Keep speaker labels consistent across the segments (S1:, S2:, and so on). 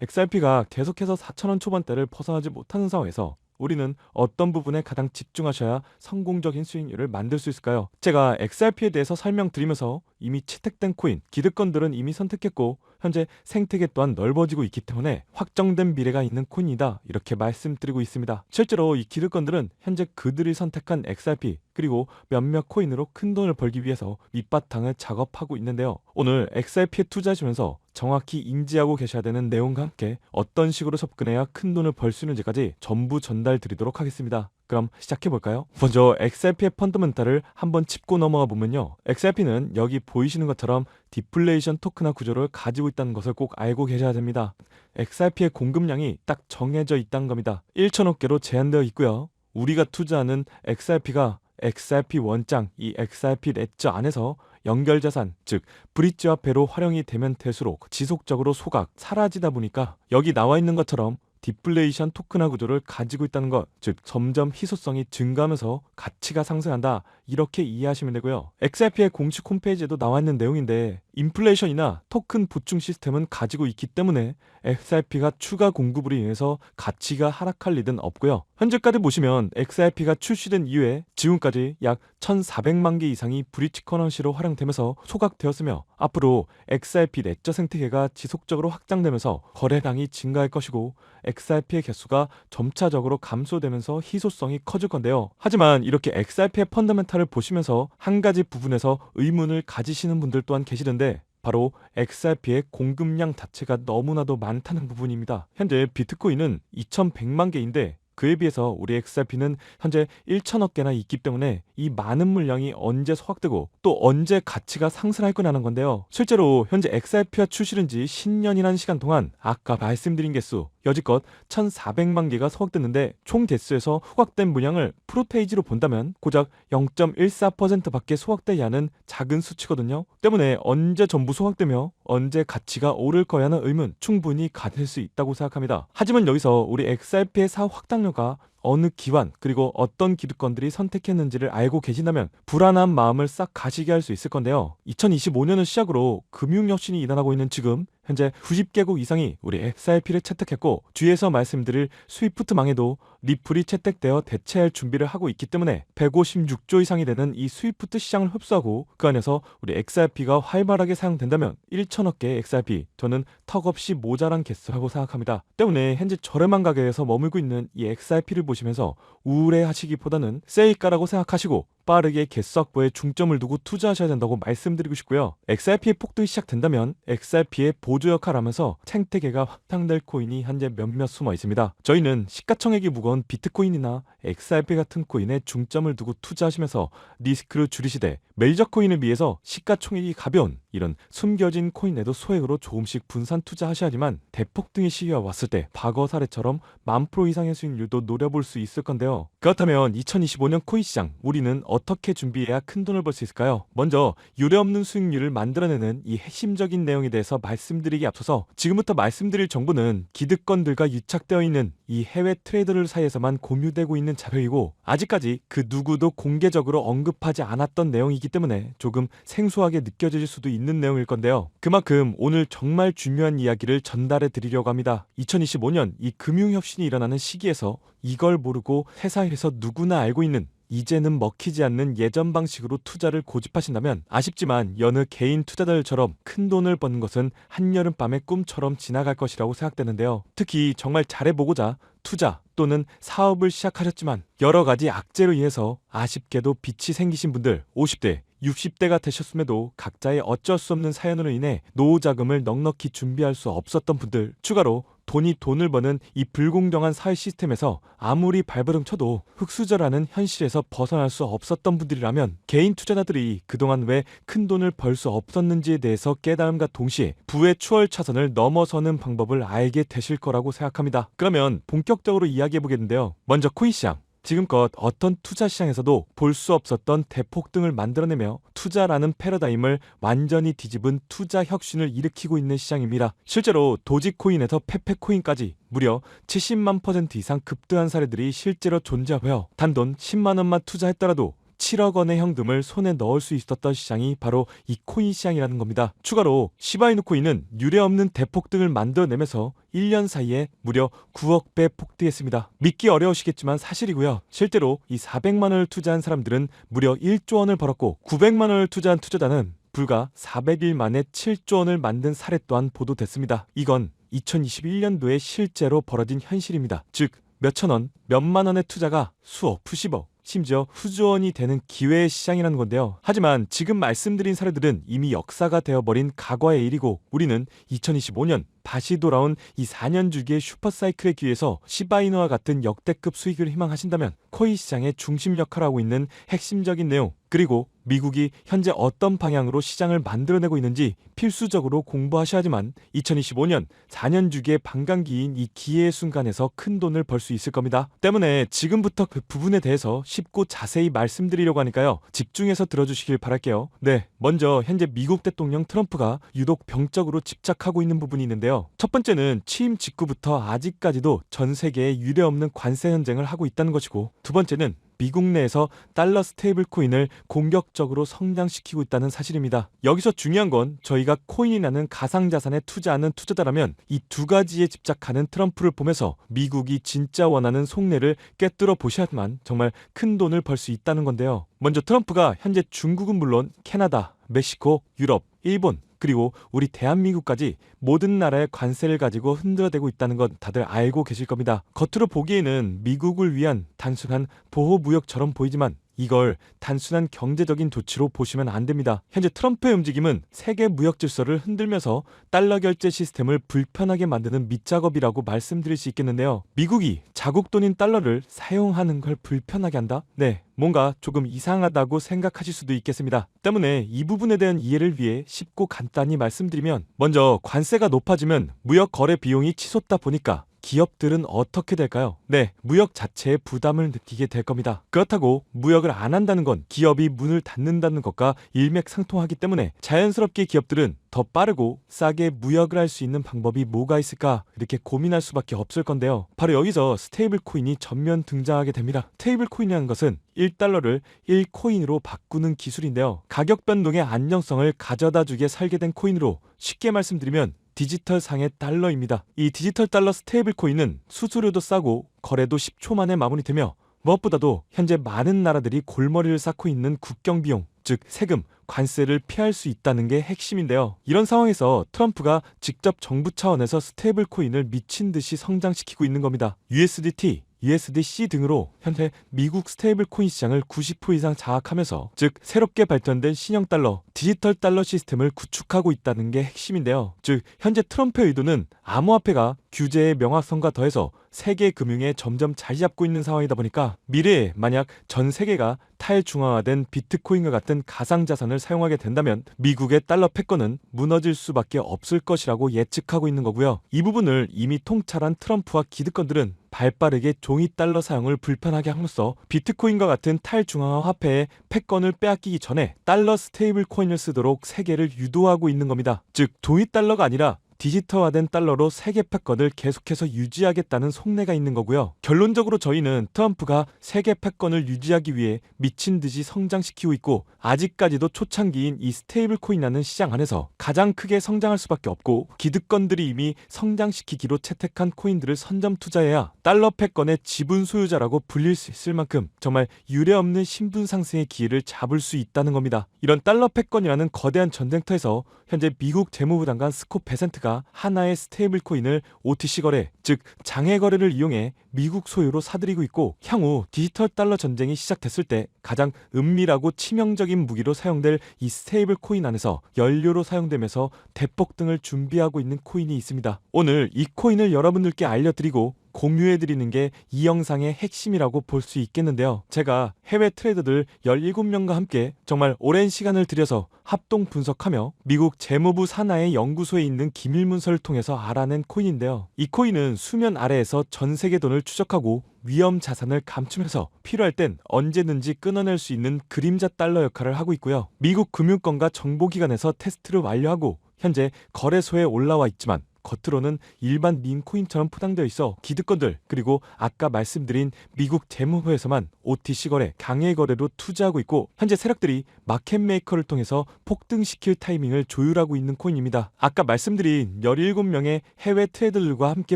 S1: XRP가 계속해서 4,000원 초반대를 벗어나지 못하는 상황에서 우리는 어떤 부분에 가장 집중하셔야 성공적인 수익률을 만들 수 있을까요? 제가 XRP에 대해서 설명드리면서 이미 채택된 코인, 기득권들은 이미 선택했고 현재 생태계 또한 넓어지고 있기 때문에 확정된 미래가 있는 코인이다 이렇게 말씀드리고 있습니다. 실제로 이 기득권들은 현재 그들이 선택한 XRP 그리고 몇몇 코인으로 큰 돈을 벌기 위해서 밑바탕을 작업하고 있는데요. 오늘 XRP에 투자하시면서 정확히 인지하고 계셔야 되는 내용과 함께 어떤 식으로 접근해야 큰 돈을 벌 수 있는지까지 전부 전달 드리도록 하겠습니다. 그럼 시작해볼까요? 먼저 XRP의 펀더멘탈을 한번 짚고 넘어가 보면요. XRP는 여기 보이시는 것처럼 디플레이션 토큰화 구조를 가지고 있다는 것을 꼭 알고 계셔야 됩니다. XRP의 공급량이 딱 정해져 있다는 겁니다. 1천억 개로 제한되어 있고요. 우리가 투자하는 XRP가 XRP 원장, 이 XRP 레저 안에서 연결자산, 즉 브릿지 화폐로 활용이 되면 될수록 지속적으로 소각, 사라지다 보니까 여기 나와 있는 것처럼 디플레이션 토큰화 구조를 가지고 있다는 것, 즉 점점 희소성이 증가하면서 가치가 상승한다 이렇게 이해하시면 되고요. XRP의 공식 홈페이지에도 나와 있는 내용인데 인플레이션이나 토큰 보충 시스템은 가지고 있기 때문에 XRP가 추가 공급으로 인해서 가치가 하락할 리는 없고요. 현재까지 보시면 XRP가 출시된 이후에 지금까지 약 1,400만 개 이상이 브릿지 커런시로 활용되면서 소각되었으며 앞으로 XRP 레저 생태계가 지속적으로 확장되면서 거래량이 증가할 것이고 XRP의 개수가 점차적으로 감소되면서 희소성이 커질 건데요. 하지만 이렇게 XRP의 펀더멘탈을 보시면서 한 가지 부분에서 의문을 가지시는 분들 또한 계시는데 바로 XRP의 공급량 자체가 너무나도 많다는 부분입니다. 현재 비트코인은 2,100만 개인데 그에 비해서 우리 XRP는 현재 1천억 개나 있기 때문에 이 많은 물량이 언제 소각되고 또 언제 가치가 상승할 거냐는 건데요. 실제로 현재 XRP가 출시된 지 10년이라는 시간 동안 아까 말씀드린 개수 여지껏 1,400만 개가 소각됐는데 총 대수에서 소각된 물량을 프로테이지로 본다면 고작 0.14%밖에 소각되지 않은 작은 수치거든요. 때문에 언제 전부 소각되며 언제 가치가 오를 거야는 의문 충분히 가질 수 있다고 생각합니다. 하지만 여기서 우리 XRP의 사업 확장료가 어느 기관 그리고 어떤 기득권들이 선택했는지를 알고 계신다면 불안한 마음을 싹 가시게 할 수 있을 건데요. 2025년을 시작으로 금융혁신이 일어나고 있는 지금 현재 90개국 이상이 우리 XRP를 채택했고 뒤에서 말씀드릴 스위프트망에도 리플이 채택되어 대체할 준비를 하고 있기 때문에 156조 이상이 되는 이 스위프트 시장을 흡수하고 그 안에서 우리 XRP가 활발하게 사용된다면 1천억 개의 XRP 저는 턱없이 모자란 개수라고 생각합니다. 때문에 현재 저렴한 가격에서 머물고 있는 이 XRP를 보시면서 우울해하시기보다는 세일가라고 생각하시고 빠르게 개수 확보에 중점을 두고 투자하셔야 된다고 말씀드리고 싶고요. XRP의 폭등이 시작된다면 XRP의 보조 역할을 하면서 생태계가 확장될 코인이 현재 몇몇 숨어 있습니다. 저희는 시가총액이 무거운 비트코인이나 XRP 같은 코인에 중점을 두고 투자하시면서 리스크를 줄이시되 메이저 코인에 비해서 시가총액이 가벼운 이런 숨겨진 코인에도 소액으로 조금씩 분산 투자하셔야지만 대폭등의 시기가 왔을 때 과거 사례처럼 10,000% 이상의 수익률도 노려볼 수 있을 건데요. 그렇다면 2025년 코인 시장 우리는 어떻게 준비해야 큰 돈을 벌 수 있을까요? 먼저 유례없는 수익률을 만들어내는 이 핵심적인 내용에 대해서 말씀드리기 앞서서 지금부터 말씀드릴 정보는 기득권들과 유착되어 있는 이 해외 트레이더들 사이에서만 공유되고 있는 자료이고 아직까지 그 누구도 공개적으로 언급하지 않았던 내용이기 때문에 조금 생소하게 느껴질 수도 있는 내용일 건데요. 그만큼 오늘 정말 중요한 이야기를 전달해 드리려고 합니다. 2025년 이 금융혁신이 일어나는 시기에서 이걸 모르고 회사에서 누구나 알고 있는 이제는 먹히지 않는 예전 방식으로 투자를 고집하신다면 아쉽지만 여느 개인 투자자들처럼 큰 돈을 버는 것은 한여름밤의 꿈처럼 지나갈 것이라고 생각되는데요. 특히 정말 잘해보고자 투자 또는 사업을 시작하셨지만 여러 가지 악재로 인해서 아쉽게도 빚이 생기신 분들 50대 60대가 되셨음에도 각자의 어쩔 수 없는 사연으로 인해 노후 자금을 넉넉히 준비할 수 없었던 분들 추가로 돈이 돈을 버는 이 불공정한 사회 시스템에서 아무리 발버둥 쳐도 흙수저라는 현실에서 벗어날 수 없었던 분들이라면 개인 투자자들이 그동안 왜 큰 돈을 벌 수 없었는지에 대해서 깨달음과 동시에 부의 추월 차선을 넘어서는 방법을 알게 되실 거라고 생각합니다. 그러면 본격적으로 이야기해보겠는데요. 먼저 코인 시장. 지금껏 어떤 투자 시장에서도 볼 수 없었던 대폭등을 만들어내며 투자라는 패러다임을 완전히 뒤집은 투자 혁신을 일으키고 있는 시장입니다. 실제로 도지코인에서 페페코인까지 무려 70만% 이상 급등한 사례들이 실제로 존재하고요. 단돈 10만 원만 투자했더라도 7억 원의 현금을 손에 넣을 수 있었던 시장이 바로 이 코인 시장이라는 겁니다. 추가로 시바이누 코인은 유례없는 대폭등을 만들어내면서 1년 사이에 무려 9억 배 폭등했습니다. 믿기 어려우시겠지만 사실이고요. 실제로 이 400만 원을 투자한 사람들은 무려 1조 원을 벌었고 900만 원을 투자한 투자자는 불과 400일 만에 7조 원을 만든 사례 또한 보도됐습니다. 이건 2021년도에 실제로 벌어진 현실입니다. 즉 몇천 원, 몇만 원의 투자가 수억, 수십억, 심지어 수조 원이 되는 기회의 시장이라는 건데요. 하지만 지금 말씀드린 사례들은 이미 역사가 되어버린 과거의 일이고 우리는 2025년 다시 돌아온 이 4년 주기의 슈퍼사이클의 기회에서 시바이누와 같은 역대급 수익을 희망하신다면 코인 시장의 중심 역할을 하고 있는 핵심적인 내용 그리고 미국이 현재 어떤 방향으로 시장을 만들어내고 있는지 필수적으로 공부하셔야지만 2025년 4년 주기의 반감기인 이 기회의 순간에서 큰 돈을 벌 수 있을 겁니다. 때문에 지금부터 그 부분에 대해서 쉽고 자세히 말씀드리려고 하니까요. 집중해서 들어주시길 바랄게요. 네, 먼저 현재 미국 대통령 트럼프가 유독 병적으로 집착하고 있는 부분이 있는데요. 첫 번째는 취임 직후부터 아직까지도 전 세계에 유례없는 관세 전쟁을 하고 있다는 것이고 두 번째는 미국 내에서 달러 스테이블 코인을 공격적으로 성장시키고 있다는 사실입니다. 여기서 중요한 건 저희가 코인이라는 가상자산에 투자하는 투자자라면 이 두 가지에 집착하는 트럼프를 보면서 미국이 진짜 원하는 속내를 꿰뚫어 보셔야만 정말 큰 돈을 벌 수 있다는 건데요. 먼저 트럼프가 현재 중국은 물론 캐나다, 멕시코, 유럽, 일본 그리고 우리 대한민국까지 모든 나라의 관세를 가지고 흔들어대고 있다는 건 다들 알고 계실 겁니다. 겉으로 보기에는 미국을 위한 단순한 보호무역처럼 보이지만 이걸 단순한 경제적인 조치로 보시면 안 됩니다. 현재 트럼프의 움직임은 세계 무역 질서를 흔들면서 달러 결제 시스템을 불편하게 만드는 밑작업이라고 말씀드릴 수 있겠는데요. 미국이 자국 돈인 달러를 사용하는 걸 불편하게 한다? 네, 뭔가 조금 이상하다고 생각하실 수도 있겠습니다. 때문에 이 부분에 대한 이해를 위해 쉽고 간단히 말씀드리면 먼저 관세가 높아지면 무역 거래 비용이 치솟다 보니까 기업들은 어떻게 될까요? 네, 무역 자체에 부담을 느끼게 될 겁니다. 그렇다고 무역을 안 한다는 건 기업이 문을 닫는다는 것과 일맥상통하기 때문에 자연스럽게 기업들은 더 빠르고 싸게 무역을 할 수 있는 방법이 뭐가 있을까 이렇게 고민할 수밖에 없을 건데요. 바로 여기서 스테이블 코인이 전면 등장하게 됩니다. 스테이블 코인이라는 것은 1달러를 1코인으로 바꾸는 기술인데요. 가격 변동의 안정성을 가져다 주게 설계된 코인으로 쉽게 말씀드리면 디지털 상의 달러입니다. 이 디지털 달러 스테이블 코인은 수수료도 싸고 거래도 10초 만에 마무리되며 무엇보다도 현재 많은 나라들이 골머리를 쌓고 있는 국경 비용, 즉 세금, 관세를 피할 수 있다는 게 핵심인데요. 이런 상황에서 트럼프가 직접 정부 차원에서 스테이블 코인을 미친 듯이 성장시키고 있는 겁니다. USDT, USDC 등으로 현재 미국 스테이블 코인 시장을 90% 이상 장악하면서 즉 새롭게 발전된 신형 달러, 디지털 달러 시스템을 구축하고 있다는 게 핵심인데요. 즉 현재 트럼프의 의도는 암호화폐가 규제의 명확성과 더해서 세계 금융에 점점 자리 잡고 있는 상황이다 보니까 미래에 만약 전 세계가 탈중앙화된 비트코인과 같은 가상자산을 사용하게 된다면 미국의 달러 패권은 무너질 수밖에 없을 것이라고 예측하고 있는 거고요. 이 부분을 이미 통찰한 트럼프와 기득권들은 발빠르게 종이 달러 사용을 불편하게 함으로써 비트코인과 같은 탈중앙화 화폐의 패권을 빼앗기기 전에 달러 스테이블 코인을 쓰도록 세계를 유도하고 있는 겁니다. 즉 종이 달러가 아니라 디지털화된 달러로 세계 패권을 계속해서 유지하겠다는 속내가 있는 거고요. 결론적으로 저희는 트럼프가 세계 패권을 유지하기 위해 미친 듯이 성장시키고 있고 아직까지도 초창기인 이 스테이블 코인이라는 시장 안에서 가장 크게 성장할 수밖에 없고 기득권들이 이미 성장시키기로 채택한 코인들을 선점 투자해야 달러 패권의 지분 소유자라고 불릴 수 있을 만큼 정말 유례없는 신분 상승의 기회를 잡을 수 있다는 겁니다. 이런 달러 패권이라는 거대한 전쟁터에서 현재 미국 재무부 장관 스콧 베센트가 하나의 스테이블 코인을 OTC 거래, 즉 장외 거래를 이용해 미국 소유로 사들이고 있고 향후 디지털 달러 전쟁이 시작됐을 때 가장 은밀하고 치명적인 무기로 사용될 이 스테이블 코인 안에서 연료로 사용되면서 대폭등을 준비하고 있는 코인이 있습니다. 오늘 이 코인을 여러분들께 알려드리고 공유해드리는 게 이 영상의 핵심이라고 볼 수 있겠는데요. 제가 해외 트레이더들 17명과 함께 정말 오랜 시간을 들여서 합동 분석하며 미국 재무부 산하의 연구소에 있는 기밀 문서를 통해서 알아낸 코인인데요. 이 코인은 수면 아래에서 전 세계 돈을 추적하고 위험 자산을 감추면서 필요할 땐 언제든지 끊어낼 수 있는 그림자 달러 역할을 하고 있고요. 미국 금융권과 정보기관에서 테스트를 완료하고 현재 거래소에 올라와 있지만 겉으로는 일반 밈 코인처럼 포장되어 있어 기득권들, 그리고 아까 말씀드린 미국 재무부에서만 OTC 거래, 강해 거래로 투자하고 있고 현재 세력들이 마켓 메이커를 통해서 폭등시킬 타이밍을 조율하고 있는 코인입니다. 아까 말씀드린 17명의 해외 트레이더들과 함께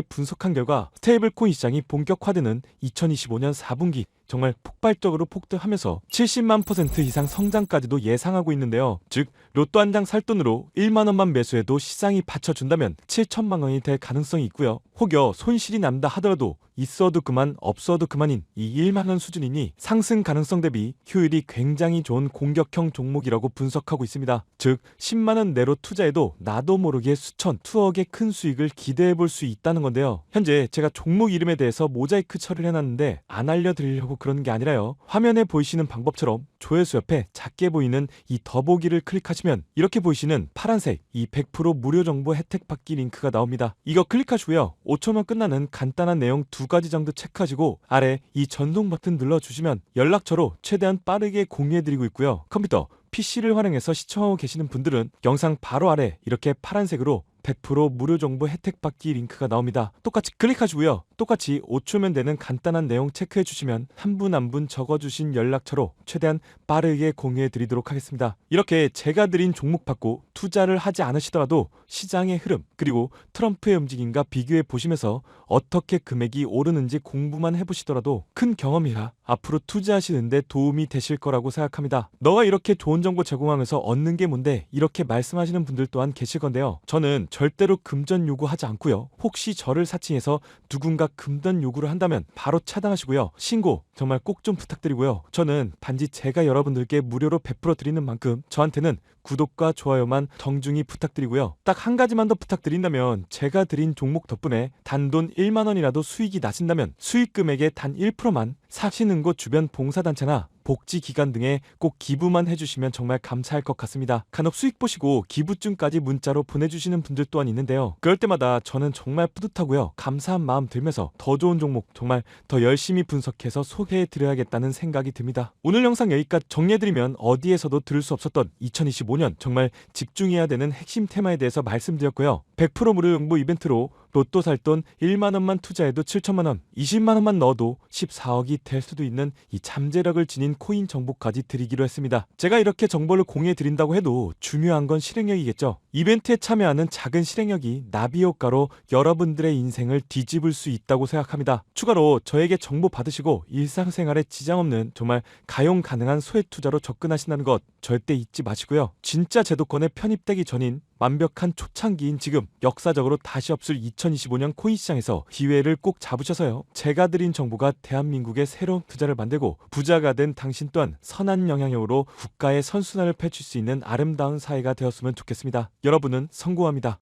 S1: 분석한 결과 스테이블 코인 시장이 본격화되는 2025년 4분기 정말 폭발적으로 폭등하면서 70만 % 이상 성장까지도 예상하고 있는데요. 즉 로또 한 장 살 돈으로 1만 원만 매수해도 시장이 받쳐준다면 7천만 원이 될 가능성이 있고요. 혹여 손실이 난다 하더라도 있어도 그만 없어도 그만인 이 1만 원 수준이니 상승 가능성 대비 효율이 굉장히 좋은 공격형 종목이라고 분석하고 있습니다. 즉 10만 원 내로 투자해도 나도 모르게 수천, 수억의 큰 수익을 기대해 볼 수 있다는 건데요. 현재 제가 종목 이름에 대해서 모자이크 처리를 해놨는데 안 알려드리려고 그러는 게 아니라요. 화면에 보이시는 방법처럼 조회수 옆에 작게 보이는 이 더보기를 클릭하시면 이렇게 보이시는 파란색 이 100% 무료 정보 혜택 받기 링크가 나옵니다. 이거 클릭하시고요. 5초면 끝나는 간단한 내용 2가지 정도 체크하시고 아래 이 전송 버튼 눌러주시면 연락처로 최대한 빠르게 공유해드리고 있고요. 컴퓨터, PC를 활용해서 시청하고 계시는 분들은 영상 바로 아래 이렇게 파란색으로 100% 무료 정보 혜택 받기 링크가 나옵니다. 똑같이 클릭하시고요. 똑같이 5초면 되는 간단한 내용 체크해 주시면 한 분 한 분 적어주신 연락처로 최대한 빠르게 공유해 드리도록 하겠습니다. 이렇게 제가 드린 종목 받고 투자를 하지 않으시더라도 시장의 흐름 그리고 트럼프의 움직임과 비교해 보시면서 어떻게 금액이 오르는지 공부만 해보시더라도 큰 경험이라 앞으로 투자하시는데 도움이 되실 거라고 생각합니다. 너가 이렇게 좋은 정보 제공하면서 얻는 게 뭔데 이렇게 말씀하시는 분들 또한 계실 건데요. 저는 절대로 금전 요구하지 않고요. 혹시 저를 사칭해서 누군가 금전 요구를 한다면 바로 차단하시고요. 신고 정말 꼭 좀 부탁드리고요. 저는 단지 제가 여러분들께 무료로 베풀어 드리는 만큼 저한테는 구독과 좋아요만 정중히 부탁드리고요. 딱 한 가지만 더 부탁드린다면 제가 드린 종목 덕분에 단돈 1만 원이라도 수익이 나신다면 수익 금액의 단 1%만 사시는 곳 주변 봉사단체나 복지기관 등에 꼭 기부만 해주시면 정말 감사할 것 같습니다. 간혹 수익 보시고 기부증까지 문자로 보내주시는 분들 또한 있는데요. 그럴 때마다 저는 정말 뿌듯하고요. 감사한 마음 들면서 더 좋은 종목 정말 더 열심히 분석해서 소개해드려야겠다는 생각이 듭니다. 오늘 영상 여기까지 정리해드리면 어디에서도 들을 수 없었던 2025년 정말 집중해야 되는 핵심 테마에 대해서 말씀드렸고요. 100% 무료 정보 이벤트로 로또 살 돈 1만 원만 투자해도 7천만 원, 20만 원만 넣어도 14억이 될 수도 있는 이 잠재력을 지닌 코인 정보까지 드리기로 했습니다. 제가 이렇게 정보를 공유해 드린다고 해도 중요한 건 실행력이겠죠. 이벤트에 참여하는 작은 실행력이 나비 효과로 여러분들의 인생을 뒤집을 수 있다고 생각합니다. 추가로 저에게 정보 받으시고 일상생활에 지장 없는 정말 가용 가능한 소액 투자로 접근하신다는 것 절대 잊지 마시고요. 진짜 제도권에 편입되기 전인 완벽한 초창기인 지금 역사적으로 다시 없을 2025년 코인 시장에서 기회를 꼭 잡으셔서요. 제가 드린 정보가 대한민국의 새로운 투자를 만들고 부자가 된 당신 또한 선한 영향력으로 국가의 선순환을 펼칠 수 있는 아름다운 사회가 되었으면 좋겠습니다. 여러분은 성공합니다.